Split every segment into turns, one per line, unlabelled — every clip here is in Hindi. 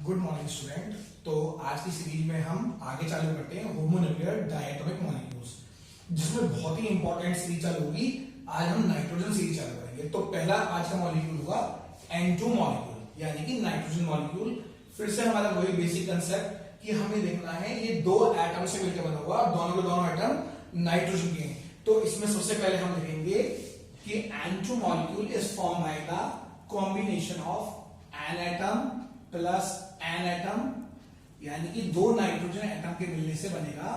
Good morning student. तो आज की सीरीज में हम आगे चालू करते हैं होमोन्यूक्लियर डायटोमिक मॉलिक्यूल्स, जिसमें बहुत ही इंपॉर्टेंट सीरीज चालू होगी। आज हम नाइट्रोजन सीरीज चालू करेंगे। तो पहला आज का मॉलिक्यूल होगा N2 मॉलिक्यूल, यानी कि नाइट्रोजन मॉलिक्यूल। फिर से हमारा वही बेसिक कंसेप्ट कि हमें देखना है ये दो एटम से मिलकर बना हुआ, दोनों के दोनों एटम नाइट्रोजन के हैं। तो इसमें सबसे पहले हम लिखेंगे कि N2 molecule is form by the combination of an atom plus an atom, यानी कि दो नाइट्रोजन एटम के मिलने से बनेगा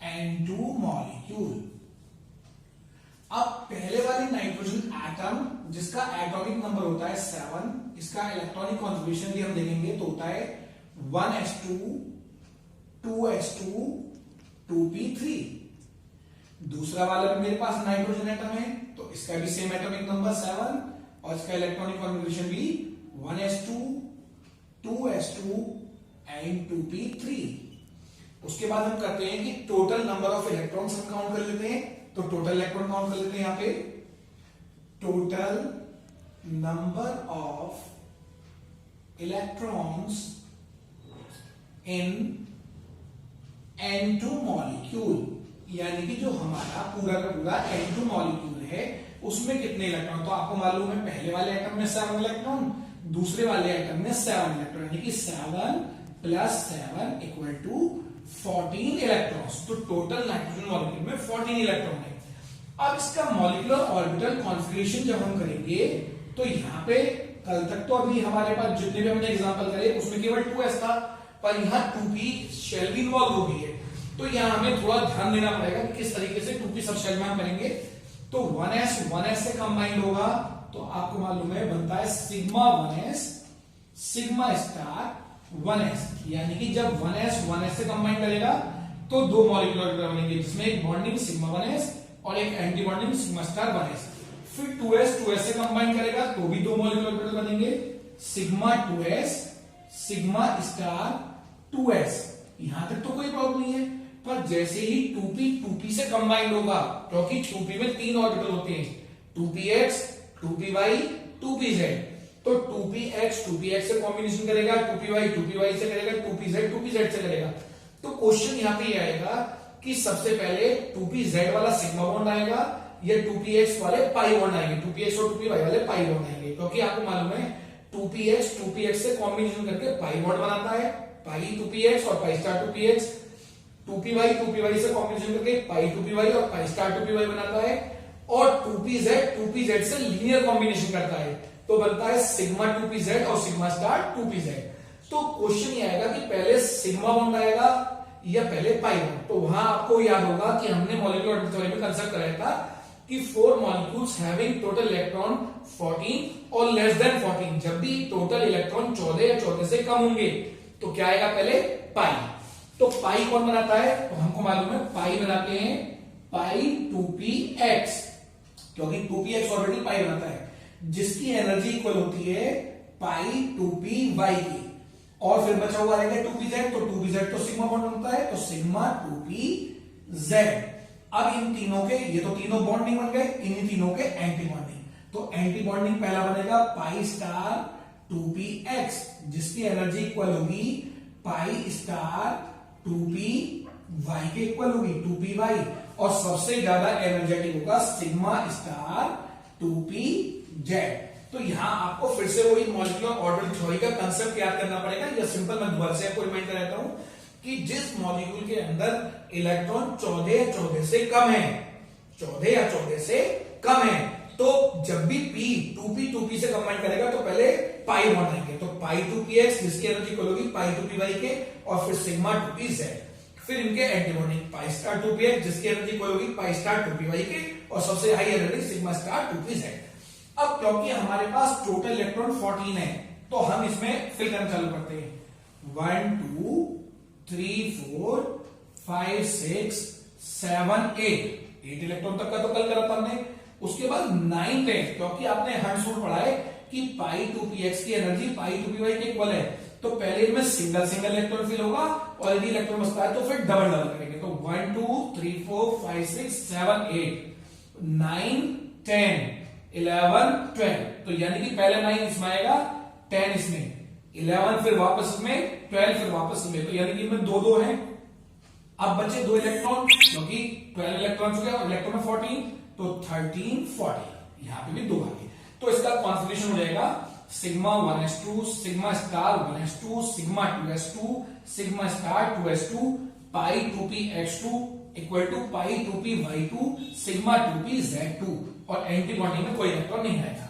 N2 मॉलिक्यूल। अब पहले वाले नाइट्रोजन एटम जिसका एटॉमिक नंबर होता है 7, इसका इलेक्ट्रॉनिक कॉन्फ़िगरेशन भी हम देखेंगे तो होता है 1s2 2s2 2p3। दूसरा वाला भी मेरे पास नाइट्रोजन एटम है तो इसका भी सेम एटॉमिक नंबर 7 और इसका इलेक्ट्रॉनिक कॉन्फ़िगरेशन भी 1s2 2s2 एंड 2p3। उसके बाद हम करते हैं कि टोटल नंबर ऑफ इलेक्ट्रॉन्स हम काउंट कर लेते हैं। तो टोटल इलेक्ट्रॉन काउंट कर लेते हैं। यहां पे total number of electrons in N2 molecule, यानी कि जो हमारा पूरा का पूरा N2 मॉलिक्यूल है उसमें कितने इलेक्ट्रॉन। तो आपको मालूम है पहले वाले एटम में 7 इलेक्ट्रॉन, दूसरे वाले एटम में 7 इलेक्ट्रॉन, यानी कि 7 प्लस 7 इक्वल टू 14 इलेक्ट्रॉन्स। तो टोटल नाइट्रोजन मॉलिक्यूल में 14 इलेक्ट्रॉन है। अब इसका मॉलिक्यूलर ऑर्बिटल कॉन्फ़िगरेशन जब हम करेंगे तो यहां पे कल तक तो अभी हमारे पास जितने भी हमने एग्जांपल करे उसमें केवल 2s था, पर यहां 2p शेल भी इन्वॉल्व हो गई है। तो यहां हमें थोड़ा ध्यान देना पड़ेगा कि किस तरीके से 2p सब शेल में हम करेंगे। तो 1s से कंबाइंड होगा तो आपको मालूम है बनता है sigma 1s sigma star 1s, यानी कि जब 1s से कंबाइन करेगा तो दो मॉलिक्यूलर ऑर्बिटल बनेंगे, जिसमें एक बॉन्डिंग सिग्मा 1s और एक anti bonding sigma star 1s। फिर 2s से कंबाइन करेगा तो भी दो मॉलिक्यूलर ऑर्बिटल बनेंगे, sigma 2s sigma star 2s। यहां तक तो कोई प्रॉब्लम नहीं है, पर जैसे ही 2p से कंबाइंड होगा, क्योंकि 2p में 3 ऑर्बिटल होते हैं, 2px 2py 2pz। तो 2px से कॉम्बिनेशन करेगा, 2py से करेगा, 2pz से करेगा। तो क्वेश्चन यहां पे ये आएगा कि सबसे पहले 2pz वाला सिग्मा बॉन्ड आएगा या 2px वाले पाई बॉन्ड आएंगे, 2px और 2py वाले पाई बॉन्ड आएंगे, क्योंकि आपको मालूम है 2px से कॉम्बिनेशन करके पाई बॉन्ड बनाता है, पाई 2px और पाई स्टार 2px। 2py से कॉम्बिनेशन करके पाई 2py और पाई स्टार 2py बनाता है, और 2pz से लीनियर कॉम्बिनेशन करता है तो बनता है सिग्मा 2pz और सिग्मा स्टार 2pz। तो क्वेश्चन ये आएगा कि पहले सिग्मा बॉन्ड आएगा या पहले पाई बॉन्ड। तो वहां आपको याद होगा कि हमने मॉलिक्यूलर ऑर्बिटल में कंसेप्ट कराया था कि 4 मॉलिक्यूल्स हैविंग टोटल इलेक्ट्रॉन 14 और लेस देन 14, जब भी टोटल इलेक्ट्रॉन 14 या 14 से कम होंगे तो क्या आएगा पहले पाई। तो पाई कौन बनाता है, तो हमको मालूम है पाई बनाते हैं पाई 2px, क्योंकि 2px ऑर्बिटल पाई बनाता है, जिसकी एनर्जी इक्वल होती है पाई 2py की। और फिर बचा हुआ रहेगा 2pz, तो 2pz तो सिग्मा बॉन्ड बनता है, तो सिग्मा 2pz। अब इन तीनों के, ये तो तीनों बॉन्डिंग बन गए, इन्हीं तीनों के एंटी बॉन्डिंग। तो एंटी बॉन्डिंग पहला बनेगा पाई स्टार 2px, जिसकी एनर्जी इक्वल होगी पाई स्टार 2py के इक्वल होगी 2py, और सबसे ज्यादा एनर्जेटिक होगा सिग्मा स्टार 2pz। तो यहां आपको फिर से वही मॉलिक्यूलर ऑर्बिटल थ्योरी का कंसेप्ट याद करना पड़ेगा, या सिंपल मैं दोबारा से आपको रिमाइंड कराता हूं कि जिस मॉलिक्यूल के अंदर इलेक्ट्रॉन 14 से कम है, 14 या 14 से कम है, तो जब भी p से कंबाइन करेगा तो पहले पाई बॉन्ड आएंगे। तो पाई 2px जिसकी एनर्जी इक्वल होगी पाई 2py के, और फिर सिग्मा 2pz। फिर इनके एंटी बॉन्डिंग पाई स्टार 2px जिसकी एनर्जी इक्वल होगी पाई स्टार 2py के, और सबसे high energy sigma star 2pz। अब क्योंकि हमारे पास टोटल इलेक्ट्रॉन 14 है तो हम इसमें फिल करना चालू करते हैं। 1 2 3 4 5 6 7 8 इलेक्ट्रॉन तक का तो कल करा था हमने। उसके बाद 9 10, क्योंकि आपने हंड्स रूल पढ़ा है कि पाई 2px की एनर्जी पाई 2py के इक्वल है, तो पहले इनमें सिंगल इलेक्ट्रॉन फिल होगा, और यदि इलेक्ट्रॉन बचता है तो फिर डबल करेंगे। तो 1 2 3 4 5 6 7 8 9 10 11 12, तो यानी कि पहले 9 इसमें आएगा, 10 इसमें, 11 फिर वापस में 12 फिर वापस में, तो यानी कि इनमें 2-2 हैं। अब बचे 2 इलेक्ट्रॉन, क्योंकि 12 इलेक्ट्रॉन हो गया, इलेक्ट्रॉन में 14, तो 13 14, यहां पे भी 2 आ गए। तो इसका कॉन्फिगरेशन हो जाएगा sigma 1s2 sigma star 1s2 sigma 2s2 sigma star 2s2 pi 2px2 equal to pi 2py2 sigma 2pz2, और एंटीबॉडी में कोई इलेक्ट्रॉन नहीं आएगा।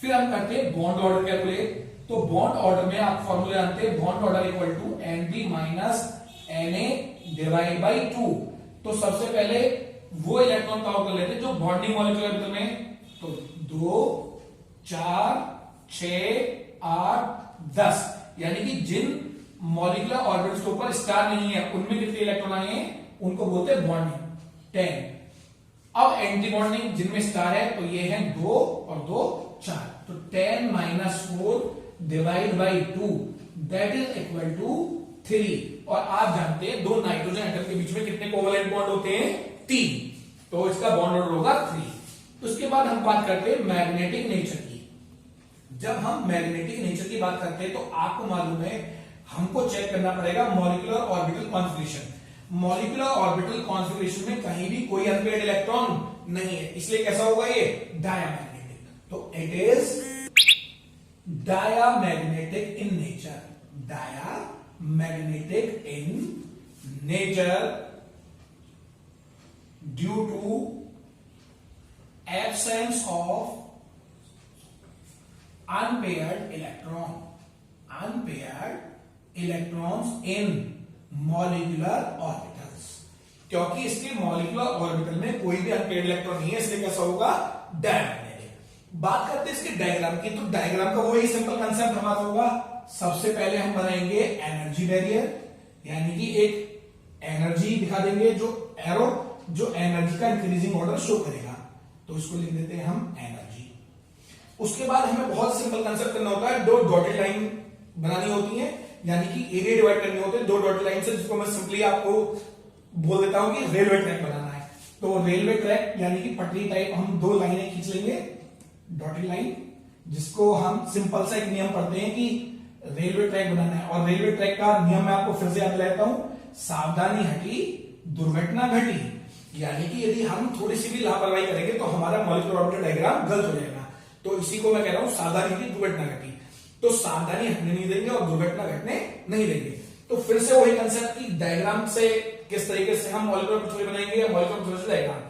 फिर हम करते हैं बॉन्ड ऑर्डर कैलकुलेट। तो बॉन्ड ऑर्डर में आप फॉर्मूला जानते हैं, bond order equal to NB minus Na divide by 2। तो सबसे पहले वो इलेक्ट्रॉन काउंट कर लेते हैं जो बॉन्डिंग मॉलिक्यूलर ऑर्बिटल में, तो 2 4 6 8 10, यानी कि जिन मॉलिक्यूलर ऑर्बिटल्स के ऊपर स्टार नहीं है उनमें कितने इलेक्ट्रॉन आए हैं, उनको बोलते हैं बॉन्डिंग 10। अब एंटी बॉन्डिंग जिनमें स्टार है तो ये है 2 और 2 4, तो 10 minus 4 divide by 2 that is equal to 3। और आप जानते हैं दो नाइट्रोजन एटम के बीच में कितने कोवलेंट बॉन्ड होते हैं, 3, तो इसका बॉन्ड ऑर्डर होगा 3। उसके बाद हम बात करते हैं मैग्नेटिक नेचर की। जब हम मैग्नेटिक नेचर की बात करते हैं तो आपको मालूम है हमको चेक करना पड़ेगा molecular orbital configuration. Molecular orbital configuration में कहीं भी कोई अनपेयर्ड इलेक्ट्रॉन नहीं है, इसलिए कैसा होगा ये, डायमैग्नेटिक। तो it is diamagnetic in nature, diamagnetic in nature due to absence of unpaired electrons in molecular orbitals। क्योंकि इसके मॉलिक्यूलर ऑर्बिटल में कोई भी अनपेयर्ड इलेक्ट्रॉन नहीं है, इसलिए कैसा होगा, डायमैग्नेटिक। बात करते हैं इसके डायग्राम की, तो डायग्राम का वही सिंपल कंसेप्ट हमारा होगा। सबसे पहले हम बनाएंगे एनर्जी बैरियर, यानी कि एक एनर्जी दिखा देंगे जो एरो, जो एनर्जी का इंक्रीजिंग ऑर्डर शो करेगा, तो इसको लिख देते हैं हम एनर्जी। उसके बाद हमें बहुत सिंपल कंसेप्ट करना होता है, 2 डॉटेड लाइन बनानी होती है, यानी कि एरिया डिवाइड करनी होती है 2 डॉटेड लाइन से, जिसको मैं सिंपली आपको बोल देता हूं कि रेलवे ट्रैक बनाना है। तो रेलवे ट्रैक यानी कि पटरी टाइप हम 2 लाइनें खींच लेंगे, डॉटेड लाइन, जिसको हम सिंपल सा एक नियम पढ़ते हैं कि रेलवे ट्रैक बनाना है। और रेलवे ट्रैक का नियम मैं आपको फिर से याद दिलाता हूं, सावधानी हटी दुर्घटना घटी। यानी कि यदि हम थोड़ी सी भी लापरवाही करेंगे तो हमारा मॉलिक्यूलर ऑर्बिटल डायग्राम गलत हो जाएगा। तो इसी को मैं कह रहा हूं सावधानी की दुर्घटना घटी। तो सावधानी हटने नहीं देंगे और दुर्घटना घटने नहीं देंगे। तो फिर से वही कंसेप्ट की डायग्राम से किस तरीके से हम मॉलिक्यूलर थ्योरी बनाएंगे या मॉलिक्यूलर थ्योरी से डायग्राम।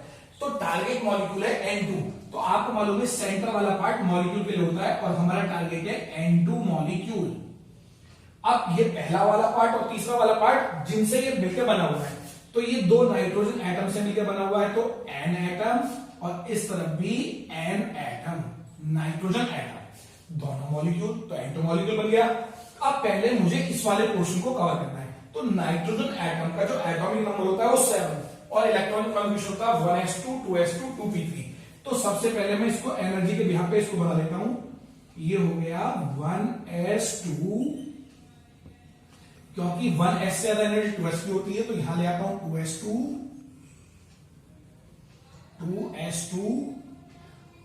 तो टारगेट मॉलिक्यूल है N2, तो आपको मालूम है सेंटर वाला पार्ट मॉलिक्यूल के लिए होता है और हमारा टारगेट है N2 मॉलिक्यूल। अब ये पहला वाला पार्ट और तीसरा वाला पार्ट जिनसे ये मिलकर बना हुआ है, तो ये 2 नाइट्रोजन एटम से मिलकर बना हुआ है, तो N एटम और इस तरफ भी N एटम, नाइट्रोजन एटम, दोनों मॉलिक्यूल, तो N2 मॉलिक्यूल बन गया। अब पहले मुझे इस वाले पोर्शन को कवर करना है। तो नाइट्रोजन एटम का जो एटॉमिक नंबर होता है वो 7 और इलेक्ट्रॉनिक कॉन्फिगरेशन होता है 1s2 2s2 2p3। तो सबसे पहले मैं इसको एनर्जी के बिहाफ पे इसको बना देता हूं, ये हो गया 1s2, क्योंकि 1s से ज्यादा एनर्जी 2s की होती है, तो यहां ले आता हूं 2s2।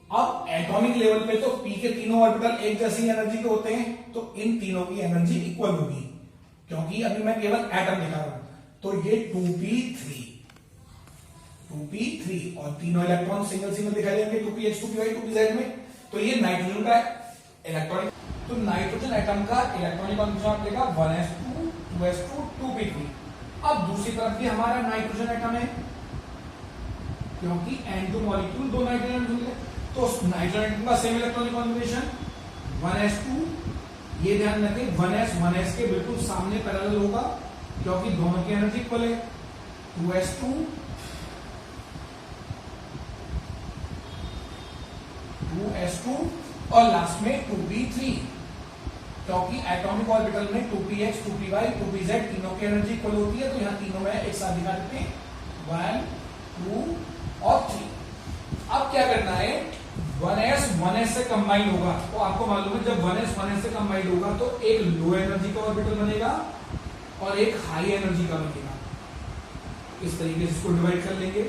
अब एटॉमिक लेवल पे तो p के तीनों ऑर्बिटल एक जैसी एनर्जी के होते हैं, तो इन तीनों की एनर्जी इक्वल होगी, क्योंकि अभी मैं केवल एटम दिखा रहा हूं। तो ये 2p3 और तीनों इलेक्ट्रॉन सिंगल सिंगल दिखाई देंगे 2px 2py 2pz में। तो ये नाइट्रोजन का इलेक्ट्रॉनिक, तो नाइट्रोजन एटम का इलेक्ट्रॉनिक कॉन्फिगरेशन देगा 1s2 2s2 2p3। अब दूसरी तरफ भी हमारा नाइट्रोजन एटम है, क्योंकि N2 मॉलिक्यूल 2 नाइट्रोजन मिले, तो नाइट्रोजन का सेम इलेक्ट्रॉनिक कॉन्फिगरेशन 1s2। ये ध्यान रखें 1s के बिल्कुल सामने पैरेलल होगा, क्योंकि दोनों की एनर्जी इक्वल है। 2s2 और लास्ट में 2p3, क्योंकि एटॉमिक ऑर्बिटल में 2px 2py 2pz तीनों की एनर्जी इक्वल होती है, तो यहां तीनों में एक साथ दिखा देते हैं 1 2 और 3। अब क्या करना है, 1s से कंबाइन होगा, तो आपको मालूम है जब 1s से कंबाइन होगा तो एक लो एनर्जी का ऑर्बिटल बनेगा और एक हाई एनर्जी का बनेगा। इस तरीके से इसको डिवाइड कर लेंगे,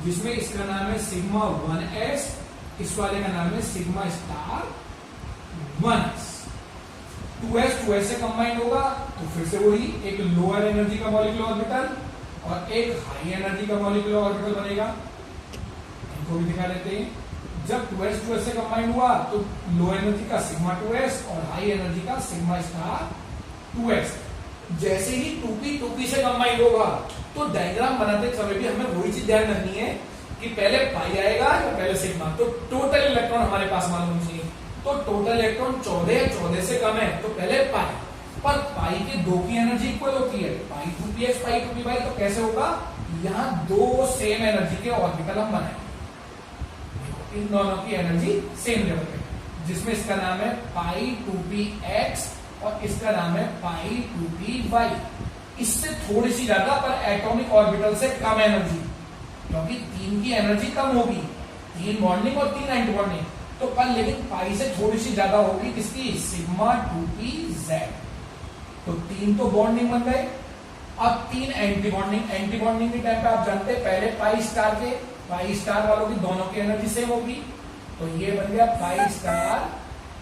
जिसमें इसका नाम है सिग्मा 1s, इस वाले का नाम है सिग्मा स्टार 1s। 2s से कंबाइंड होगा तो फिर से वही एक लोअर एनर्जी का मॉलिक्यूलर ऑर्बिटल और एक हाई एनर्जी का मॉलिक्यूलर ऑर्बिटल बनेगा। इनको भी दिखा देते हैं। जब 2s से कंबाइंड हुआ तो लो एनर्जी का सिग्मा 2s और हाई एनर्जी का सिग्मा स्टार 2s। जैसे ही 2p से कंबाइंड होगा तो डायग्राम बनाते समय भी हमें वही चीज ध्यान रखनी है कि पहले पाई आएगा या पहले सिग्मा। तो टोटल इलेक्ट्रॉन हमारे पास मालूम चाहिए, तो टोटल इलेक्ट्रॉन 14 से कम है तो पहले पाई, पर पाई के दो की एनर्जी इक्वल होती है, पाई 2px पाई 2py। तो कैसे होगा, यहाँ दो सेम एनर्जी के ऑर्बिटल हम बनाएंगे, इन दोनों की एनर्जी सेम लेवल पे, जिसमें इसका नाम है पाई 2px और इसका नाम है पाई 2py। इससे थोड़ी सी ज्यादा पर एटॉमिक ऑर्बिटल से कम एनर्जी, क्योंकि 3 की एनर्जी कम होगी, 3 बॉन्डिंग और 3 एंटी बॉन्डिंग, तो पर लेकिन पाई से थोड़ी सी ज्यादा होगी किसकी, सिग्मा 2pz। तो 3 तो बॉन्डिंग बन गए, अब 3 एंटी बॉन्डिंग। एंटी बॉन्डिंग के टाइम पे आप जानते हैं पहले पाई स्टार वालों की दोनों की एनर्जी सेम होगी, तो ये बन गया पाई स्टार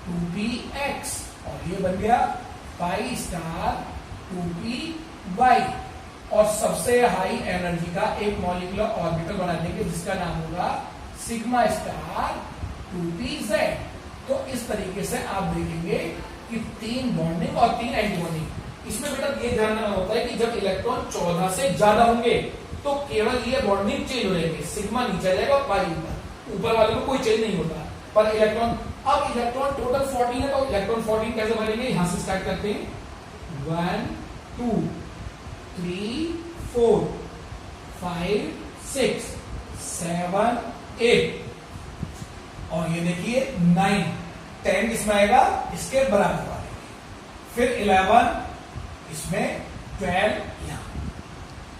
2px और ये बन गया पाई स्टार 2py। और सबसे हाई एनर्जी का एक मॉलिक्यूलर ऑर्बिटल बना देंगे जिसका नाम होगा सिग्मा स्टार 2pz। तो इस तरीके से आप देखेंगे कि 3 बॉन्डिंग और 3 एंटी बॉन्डिंग। इसमें बेटा ये ध्यान रखना होता है कि जब इलेक्ट्रॉन 14 से ज्यादा होंगे तो केवल ये बॉन्डिंग चेंज हो जाएगी, सिग्मा नीचे जाएगा और पाई ऊपर वाले में कोई चेंज नहीं होता। पर इलेक्ट्रॉन, अब इलेक्ट्रॉन टोटल 14 है तो इलेक्ट्रॉन 14 कैसे बनेंगे, यहां से स्टार्ट करते हैं 1 2 3 4 5 6 7 8 और ये देखिए 9 10 किसमें आएगा, इसके बराबर वाले, फिर 11 इसमें, 12 यहां,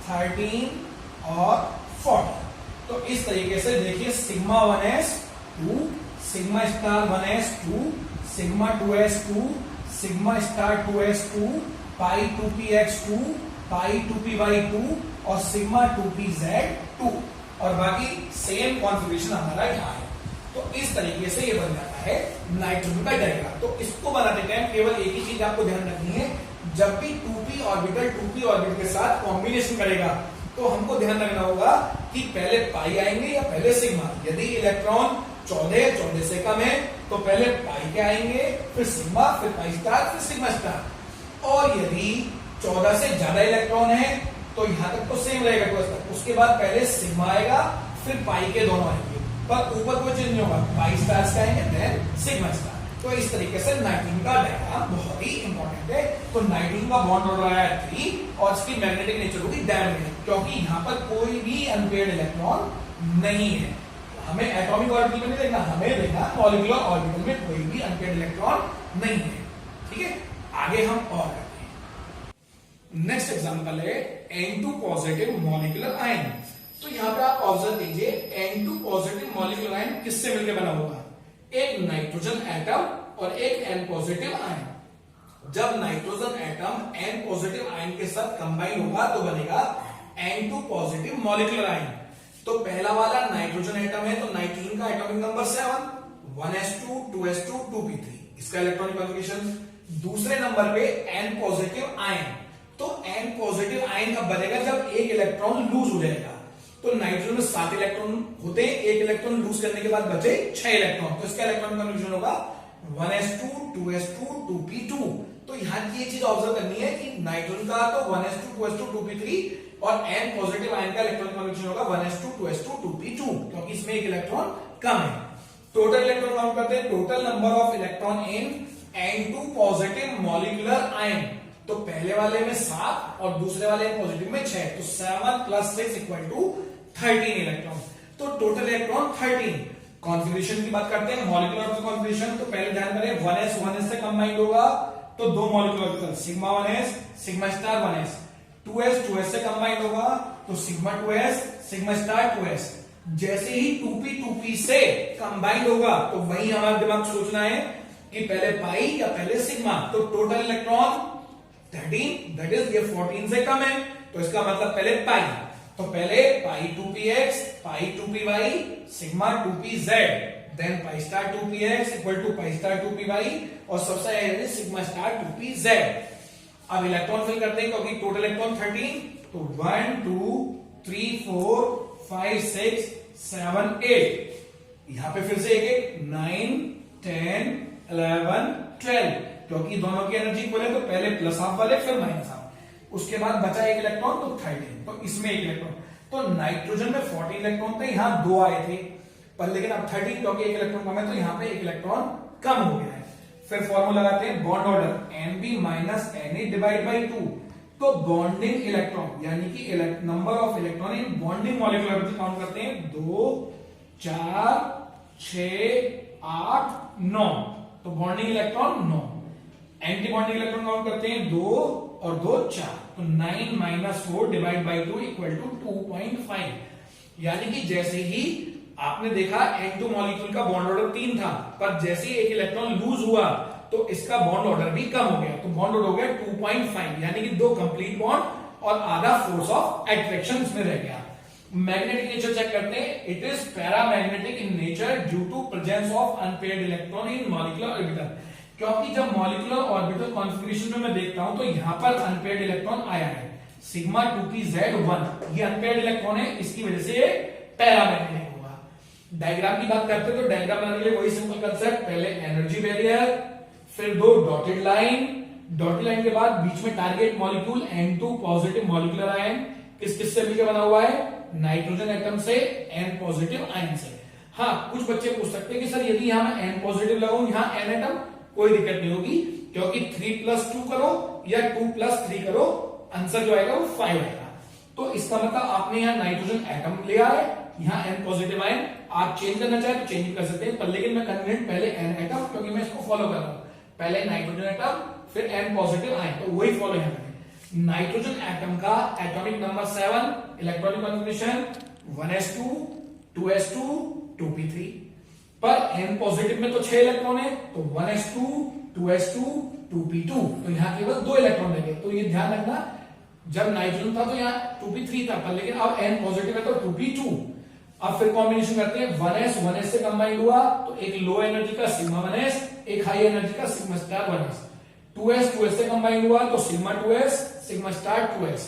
13 और 14। तो इस तरीके से देखिए sigma 1s 2, sigma star 1s 2, sigma 2s 2, sigma star 2s 2, पाई 2px 2, पाई 2py 2 और सिग्मा 2pz 2 और बाकी सेम कॉन्फ़िगरेशन हमारा यहाँ है। तो इस तरीके से ये बन जाता है नाइट्रोजन का डायग्राम। तो इसको बनाते टाइम केवल एक ही चीज आपको ध्यान रखनी है, जब भी 2p ऑर्बिटल के साथ कॉम्बिनेशन करेगा तो हमको ध्यान रखना होगा कि पहले पाई आएंगे या पहले सिग्मा। यदि इलेक्ट्रॉन 14 से कम है तो पहले पाई के आएंगे, फिर सिग्मा, फिर पाई स्टार, फिर सिग्मा स्टार। और यदि 14 से ज्यादा इलेक्ट्रॉन है तो यहां तक तो सेम रहेगा, तो उसके बाद पहले सिग्मा आएगा फिर पाई के दोनों आएंगे, पर ऊपर कोई चेंज नहीं होगा, पाई स्टार्स का आएंगे देन सिग्मा स्टार। तो इस तरीके से नाइट्रोजन का डायग्राम बहुत ही इंपॉर्टेंट है। तो नाइट्रोजन का बॉन्ड हो रहा है 3 और इसकी मैग्नेटिक नेचर होगी डायमैग्नेटिक, क्योंकि यहाँ पर कोई भी अनपेयर्ड इलेक्ट्रॉन नहीं है। हमें एटॉमिक ऑर्बिटल में नहीं देखना, हमें देखना मॉलिक्यूलर ऑर्बिटल में कोई भी अनपेयर्ड इलेक्ट्रॉन नहीं है। ठीक है, आगे हम और करते हैं। नेक्स्ट एग्जांपल है N2 पॉजिटिव मॉलिक्यूलर आयन। तो यहाँ पे आप ऑब्जर्व कीजिए N2 पॉजिटिव मॉलिक्यूलर आयन किससे मिलकर बना होगा, एक नाइट्रोजन एटम और एक N पॉजिटिव आयन। जब nitrogen atom N positive ion के साथ कंबाइन होगा तो बनेगा N2 पॉजिटिव मॉलिक्यूलर आयन। तो पहला वाला नाइट्रोजन एटम है तो नाइट्रोजन का atomic number 7, 1s2 2s2 2p3, इसका इलेक्ट्रॉनिक कॉन्फ़िगरेशन। दूसरे नंबर पे N पॉजिटिव आयन, तो N पॉजिटिव आयन कब बनेगा, जब एक इलेक्ट्रॉन लूज हो जाएगा। तो नाइट्रोजन में 7 इलेक्ट्रॉन होते हैं, एक इलेक्ट्रॉन लूज करने के बाद बचे 6 इलेक्ट्रॉन, तो इसका इलेक्ट्रॉनिक कॉन्फ़िगरेशन होगा 1s2 2s2 2p2। तो यहां की ये चीज ऑब्जर्व करनी है कि नाइट्रोजन का तो 1s2 2s2 2p3 और N पॉजिटिव आयन का इलेक्ट्रॉनिक कॉन्फ़िगरेशन होगा 1s2 2s2 2p2, क्योंकि इसमें एक इलेक्ट्रॉन कम है। टोटल इलेक्ट्रॉन काउंट करते हैं, total number of electron in N2 positive molecular ion. तो पहले वाले में 7 और दूसरे वाले पॉजिटिव में 6, तो 7 + 6 = 13 इलेक्ट्रॉन। तो टोटल इलेक्ट्रॉन 13। कॉन्फ़िगरेशन की बात करते हैं, मॉलिक्यूलर कॉन्फ़िगरेशन। तो पहले ध्यान करें 1s से कंबाइंड होगा तो दो molecular orbital sigma 1s sigma star 1s, 2s से कंबाइंड होगा तो sigma 2s sigma star 2s। जैसे ही 2p से कंबाइंड होगा तो वही हमारा दिमाग सोचना है कि पहले पाई या पहले सिग्मा। तो टोटल इलेक्ट्रॉन 13, दैट इज ये 14 से कम है, तो इसका मतलब पहले पाई। तो पहले pi 2px pi 2py sigma 2pz, then pi star 2px equal to pi star 2py और सबसे एनर्जी सिग्मा स्टार 2p(z). अब इलेक्ट्रॉन फिल करते हैं क्योंकि टोटल इलेक्ट्रॉन 13, तो 1 2 3 4 5 6 7 8, यहां पे फिर से एक 9 10 11 12, क्योंकि दोनों की एनर्जी इक्वल है तो पहले प्लस हाफ वाले फिर माइनस हाफ, उसके बाद बचा एक इलेक्ट्रॉन तो 13, तो इसमें एक इलेक्ट्रॉन, तो नाइट्रोजन में 14 इलेक्ट्रॉन थे, यहां 2 आए थे, पर लेकिन अब 13 क्योंकि एक इलेक्ट्रॉन कम है तो यहां पे एक इलेक्ट्रॉन कम हो गया है। फिर फॉर्मूला लगाते हैं bond order Nb minus Na divide by 2, तो बॉन्डिंग इलेक्ट्रॉन यानी कि number of electron in bonding molecular orbital count करते हैं 2 4 6 8 9, तो bonding electron 9, antibonding electron count करते हैं 2 और 2 4, तो 9 minus 4 divide by 2 equal to 2.5, यानी कि जैसे ही आपने देखा N2 मॉलिक्यूल का बॉन्ड ऑर्डर 3 था, पर जैसे ही एक इलेक्ट्रॉन लूज हुआ तो इसका बॉन्ड ऑर्डर भी कम हो गया, तो बॉन्ड ऑर्डर हो गया 2.5, यानी कि 2 कंप्लीट बॉन्ड और आधा फोर्स ऑफ अट्रैक्शन इसमें रह गया। मैग्नेटिक नेचर चेक करते हैं, it is paramagnetic in nature due to presence of unpaired electron in molecular orbital, क्योंकि जब मॉलिक्यूलर ऑर्बिटल कॉन्फ़िगरेशन में मैं देखता हूं तो यहां पर अनपेयर्ड इलेक्ट्रॉन आया है, सिग्मा 2pz1, ये अनपेयर्ड इलेक्ट्रॉन है, इसकी वजह से पैरामैग्नेटिक। डायग्राम की बात करते हैं तो डायग्राम बनाने के लिए वही सिंपल कंसेप्ट, पहले एनर्जी बैरियर, फिर 2 डॉटेड लाइन के बाद बीच में target molecule N2 positive molecular ion, किस से मिलकर बना हुआ है, नाइट्रोजन एटम से N पॉजिटिव आयन से। हाँ, कुछ बच्चे पूछ सकते हैं कि सर यदि यहां मैं N पॉजिटिव लगाऊं यहां N एटम, कोई दिक्कत नहीं होगी, क्योंकि 3+2 करो या 2+3 करो, आंसर जो आएगा वो 5 आएगा। तो इसका मतलब आपने यहां नाइट्रोजन एटम लिया है, यहां N पॉजिटिव आयन, आप चेंज करना चाहे तो चेंज कर सकते हैं, पर लेकिन मैं कन्वीनियंट पहले N एटम, क्योंकि मैं इसको फॉलो कर रहा हूं, पहले नाइट्रोजन एटम फिर N पॉजिटिव आयन, तो वही फॉलो यहां करें। नाइट्रोजन एटम का atomic number 7, electronic configuration 1s2 2s2 2p3, पर N पॉजिटिव में तो 6 इलेक्ट्रॉन है, तो 1s2 2s2 2p2, तो यहां केवल 2 इलेक्ट्रॉन लगे, तो ये ध्यान रखना, जब नाइट्रोजन था तो यहाँ 2p3 था, पर लेकिन अब N पॉजिटिव है तो 2p2। अब फिर कॉम्बिनेशन करते हैं, 1s से कंबाइंड हुआ तो एक लो एनर्जी का सिग्मा 1s, एक हाई एनर्जी का सिग्मा स्टार 1s, 2s से कंबाइंड हुआ तो sigma 2s sigma star 2s,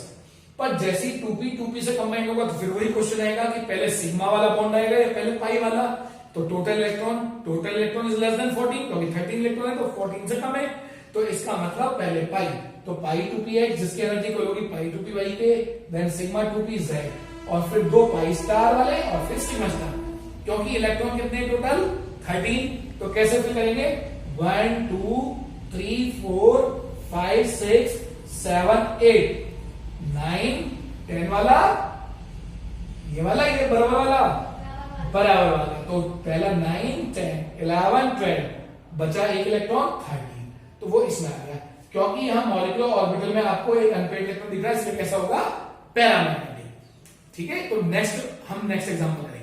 पर जैसे ही 2p से कंबाइंड होगा तो फिर वही क्वेश्चन आएगा कि पहले सिग्मा वाला बॉन्ड आएगा या पहले पाई वाला, तो total electron is less than 14, क्योंकि 13 इलेक्ट्रॉन है तो 14 से कम है, तो इसका मतलब पहले पाई, तो पाई 2px जिसकी एनर्जी को होगी पाई 2py के, देन सिग्मा 2pz, और फिर 2 पाई स्टार वाले और फिर सिग्मा स्टार, क्योंकि इलेक्ट्रॉन कितने टोटल 13, तो कैसे फिल करेंगे 1 2 3 4 5 6 7 8 9 10 वाला, ये बराबर वाला, तो पहला 9 10 11 12, बचा एक इलेक्ट्रॉन 13, तो वो इसमें आ गया, क्योंकि यहां मॉलिक्यूलर ऑर्बिटल में आपको एक अनपेयर्ड इलेक्ट्रॉन दिख रहा है, इसलिए कैसा होगा पैरामैग्नेटिक। ठीक है, तो हम नेक्स्ट एग्जांपल करेंगे।